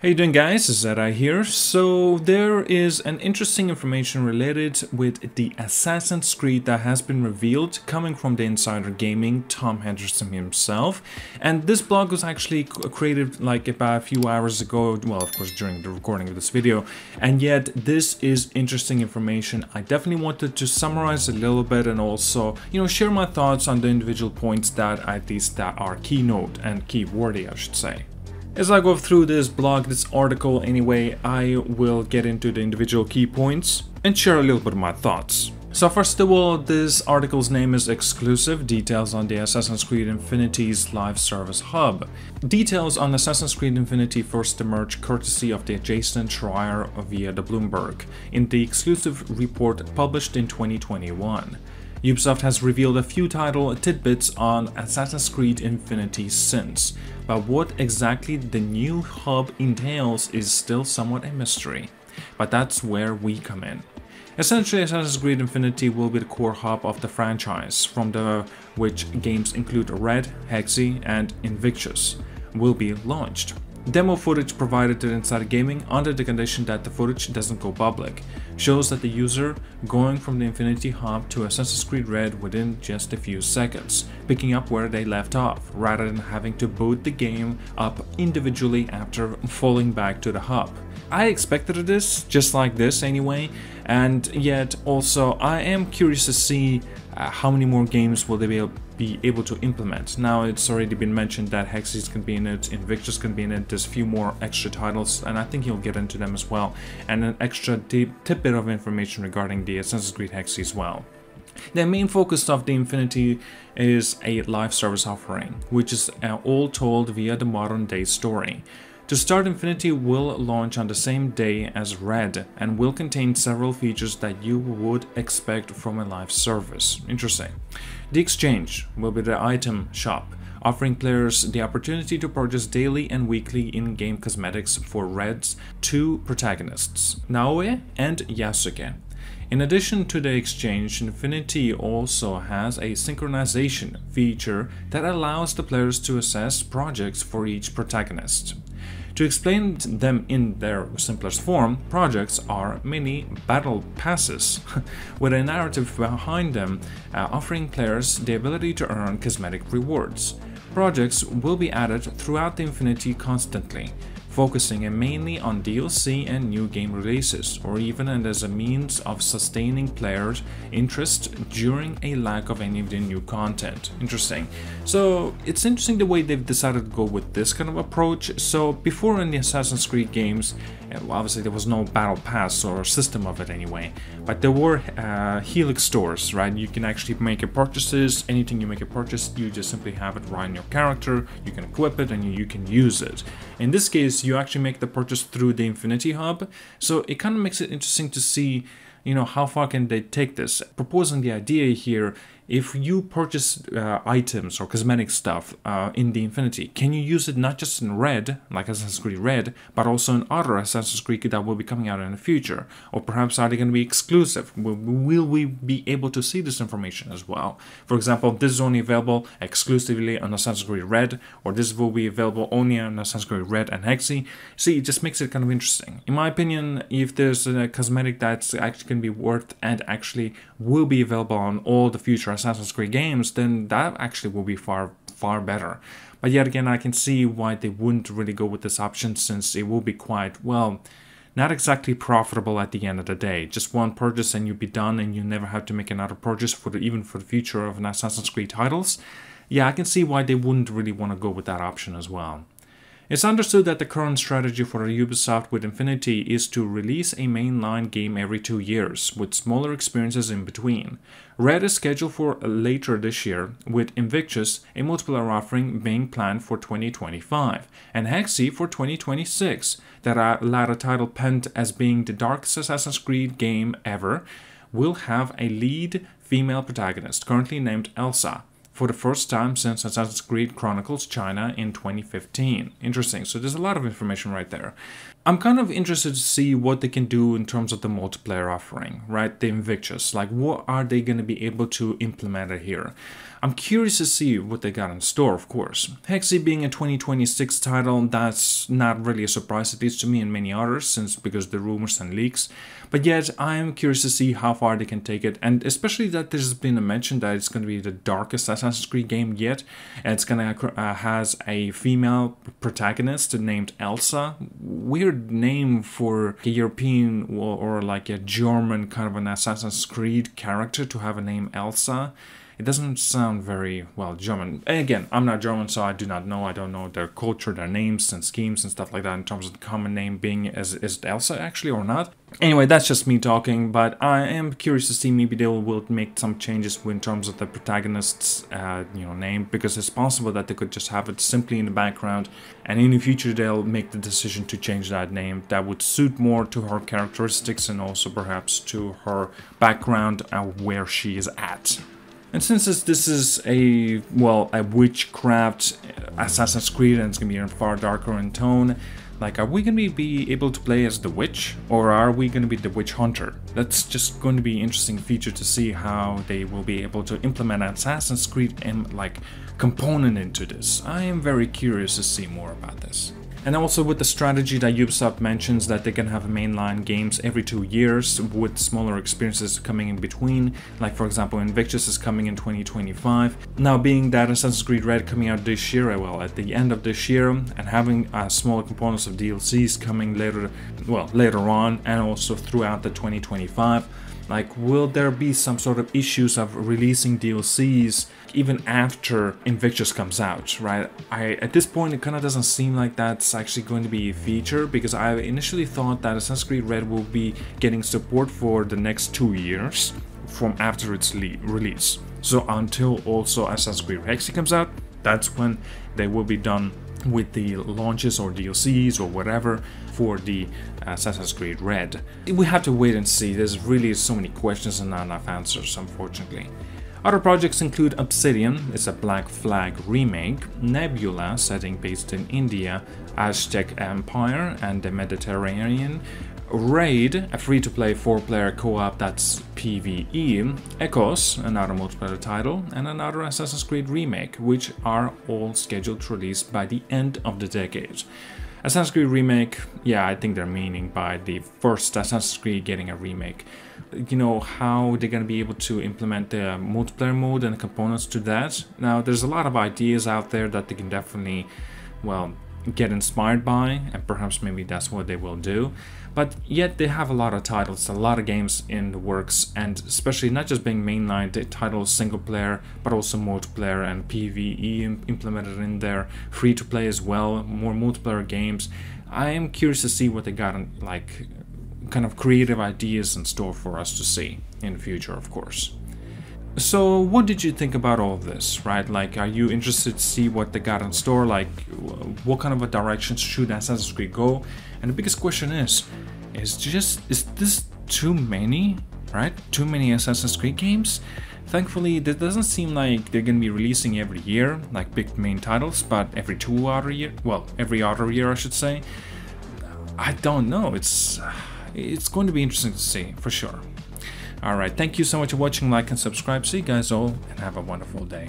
How you doing, guys? It's ZDEyE here. So there is an interesting information related with the Assassin's Creed that has been revealed coming from the Insider Gaming, Tom Henderson himself. And this blog was actually created like about a few hours ago, well, of course, during the recording of this video. And yet this is interesting information. I definitely wanted to summarize a little bit and also, share my thoughts on the individual points that at least that are keynote and keyworthy, I should say. As I go through this blog, this article anyway, I will get into the individual key points and share a little bit of my thoughts. So first of all, this article's name is Exclusive Details on the Assassin's Creed Infinity's Live Service Hub. Details on Assassin's Creed Infinity first emerged courtesy of the adjacent Schreier via the Bloomberg in the exclusive report published in 2021. Ubisoft has revealed a few title tidbits on Assassin's Creed Infinity since, but what exactly the new hub entails is still somewhat a mystery. But that's where we come in. Essentially, Assassin's Creed Infinity will be the core hub of the franchise, from which games include Red, Hexe, and Invictus will be launched. Demo footage provided to Insider Gaming, under the condition that the footage doesn't go public, shows that the user going from the Infinity Hub to Assassin's Creed Red within just a few seconds, picking up where they left off, rather than having to boot the game up individually after falling back to the hub. I expected this, just like this anyway, and yet also I am curious to see how many more games will they be able to implement. Now it's already been mentioned that Hexe can be in it, Invictus can be in it, there's a few more extra titles, and I think you'll get into them as well, and an extra tidbit of information regarding the Assassin's Creed Hexe as well. The main focus of the Infinity is a live service offering, which is all told via the modern day story. To start, Infinity will launch on the same day as Red and will contain several features that you would expect from a live service. Interesting. The Exchange will be the item shop, offering players the opportunity to purchase daily and weekly in-game cosmetics for Red's two protagonists, Naoe and Yasuke. In addition to the Exchange, Infinity also has a synchronization feature that allows the players to assess projects for each protagonist. To explain them in their simplest form, projects are mini battle passes with a narrative behind them, offering players the ability to earn cosmetic rewards. Projects will be added throughout the Infinity constantly, focusing mainly on DLC and new game releases, or even as a means of sustaining players' interest during a lack of any of the new content. Interesting. So it's interesting the way they've decided to go with this kind of approach. So before in the Assassin's Creed games, obviously there was no battle pass or system of it anyway, but there were Helix stores, right? You can actually make your purchases. Anything you make a purchase, you just simply have it right in your character, you can equip it and you can use it. In this case, you actually make the purchase through the Infinity Hub, so it kind of makes it interesting to see, how far can they take this. Proposing the idea here, if you purchase items or cosmetic stuff in the Infinity, can you use it not just in Red, like Assassin's Creed Red, but also in other Assassin's Creed that will be coming out in the future? Or perhaps are they going to be exclusive? Will we be able to see this information as well? For example, this is only available exclusively on Assassin's Creed Red, or this will be available only on Assassin's Creed Red and Hexe. See, it just makes it kind of interesting. In my opinion, if there's a cosmetic that's actually going to be worth and actually will be available on all the future Assassin's Creed games, then that actually will be far better. But yet again, I can see why they wouldn't really go with this option, since it will be quite, well, not exactly profitable at the end of the day. Just one purchase and you'll be done, and you never have to make another purchase even for the future of an Assassin's Creed titles. Yeah, I can see why they wouldn't really want to go with that option as well. It's understood that the current strategy for Ubisoft with Infinity is to release a mainline game every 2 years, with smaller experiences in between. Red is scheduled for later this year, with Invictus, a multiplayer offering, being planned for 2025, and Hexe for 2026, that latter title penned as being the darkest Assassin's Creed game ever, will have a lead female protagonist, currently named Elsa, for the first time since Assassin's Creed Chronicles China in 2015. Interesting, so there's a lot of information right there. I'm kind of interested to see what they can do in terms of the multiplayer offering, right? The Invictus, like what are they going to be able to implement here? I'm curious to see what they got in store, of course. Hexe being a 2026 title, that's not really a surprise, at least to me and many others, because the rumors and leaks. But yet, I am curious to see how far they can take it, and especially that there's been a mention that it's going to be the darkest Assassin's Creed game yet, and it's going to has a female protagonist named Elsa. Weird name for a European or like a German kind of an Assassin's Creed character to have a name Elsa. It doesn't sound very, well, German. And again, I'm not German, so I do not know. I don't know their culture, their names and schemes and stuff like that in terms of the common name being, is it Elsa actually or not? Anyway, that's just me talking, but I am curious to see maybe they will make some changes in terms of the protagonist's name, because it's possible that they could just have it simply in the background, and in the future they'll make the decision to change that name that would suit more to her characteristics and also perhaps to her background and where she is at. And since this is a witchcraft Assassin's Creed and it's going to be far darker in tone, like, are we going to be able to play as the witch, or are we going to be the witch hunter? That's just going to be an interesting feature to see how they will be able to implement Assassin's Creed and like component into this. I am very curious to see more about this. And also with the strategy that Ubisoft mentions that they can have mainline games every 2 years with smaller experiences coming in between, like for example Invictus is coming in 2025. Now being that Assassin's Creed Red coming out this year, well at the end of this year, and having smaller components of DLCs coming later on and also throughout the 2025, like, will there be some sort of issues of releasing DLCs even after Invictus comes out, right? At this point, it kind of doesn't seem like that's actually going to be a feature, because I initially thought that Assassin's Creed Red will be getting support for the next 2 years from after its release. So until also Assassin's Creed Hexe comes out, that's when they will be done with the launches or DLCs or whatever for the Assassin's Creed Red. We have to wait and see. There's really so many questions and not enough answers, unfortunately. Other projects include Obsidian, it's a Black Flag remake, Nebula, setting based in India, Aztec Empire and the Mediterranean, Raid, a free-to-play 4-player co-op that's PvE, Echoes, another multiplayer title, and another Assassin's Creed remake, which are all scheduled to release by the end of the decade. Assassin's Creed remake, yeah, I think they're meaning by the first Assassin's Creed getting a remake. You know, how they're going to be able to implement the multiplayer mode and the components to that. Now, there's a lot of ideas out there that they can definitely, well, get inspired by, and perhaps maybe that's what they will do. But yet they have a lot of titles, a lot of games in the works, and especially not just being mainline titles, single player, but also multiplayer and PvE implemented in there, free to play as well, more multiplayer games. I am curious to see what they got in, like, kind of creative ideas in store for us to see in the future, of course. So what did you think about all of this, right? Like, are you interested to see what they got in store? Like, what kind of a direction should Assassin's Creed go? And the biggest question is this too many, right? Too many Assassin's Creed games? Thankfully, it doesn't seem like they're going to be releasing every year, like big main titles, but every every other year, I should say. I don't know. It's going to be interesting to see, for sure. Alright, thank you so much for watching, like and subscribe. See you guys all, and have a wonderful day.